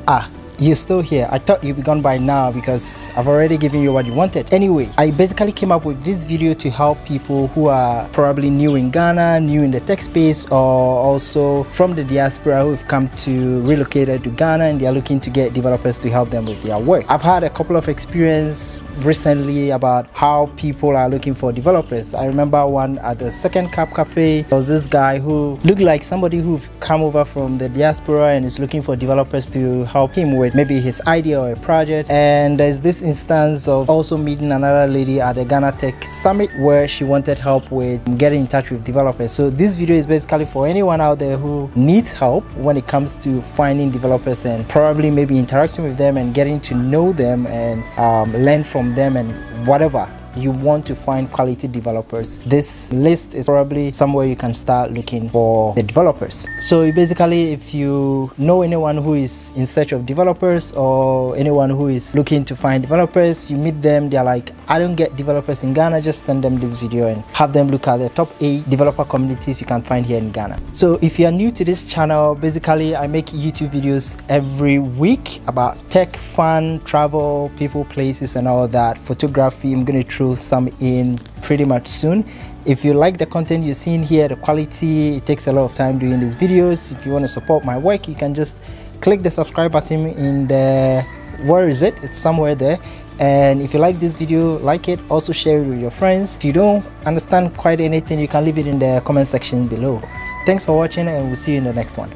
Ah, you're still here. I thought you'd be gone by now because I've already given you what you wanted. Anyway, I basically came up with this video to help people who are probably new in Ghana, new in the tech space, or also from the diaspora who've come to relocated to Ghana and they're looking to get developers to help them with their work. I've had a couple of experience recently about how people are looking for developers. I remember one at the Second Cup Cafe. There was this guy who looked like somebody who've come over from the diaspora and is looking for developers to help him with maybe his idea or a project. And there's this instance of also meeting another lady at the Ghana Tech Summit where she wanted help with getting in touch with developers. So this video is basically for anyone out there who needs help when it comes to finding developers and probably maybe interacting with them and getting to know them and learn from them and whatever you want to find quality developers. This list is probably somewhere you can start looking for the developers. So basically, if you know anyone who is in search of developers or anyone who is looking to find developers, you meet them, they're like, I don't get developers in Ghana, just send them this video and have them look at the top 8 developer communities you can find here in Ghana. So if you're new to this channel, basically I make YouTube videos every week about tech, fun, travel, people, places and all that. Photography, I'm going to throw some in pretty much soon. If you like the content you're seeing here, the quality, it takes a lot of time doing these videos. If you want to support my work, you can just click the subscribe button in the, where is it? It's somewhere there. And if you like this video, like it, also share it with your friends. If you don't understand quite anything, you can leave it in the comment section below. Thanks for watching and we'll see you in the next one.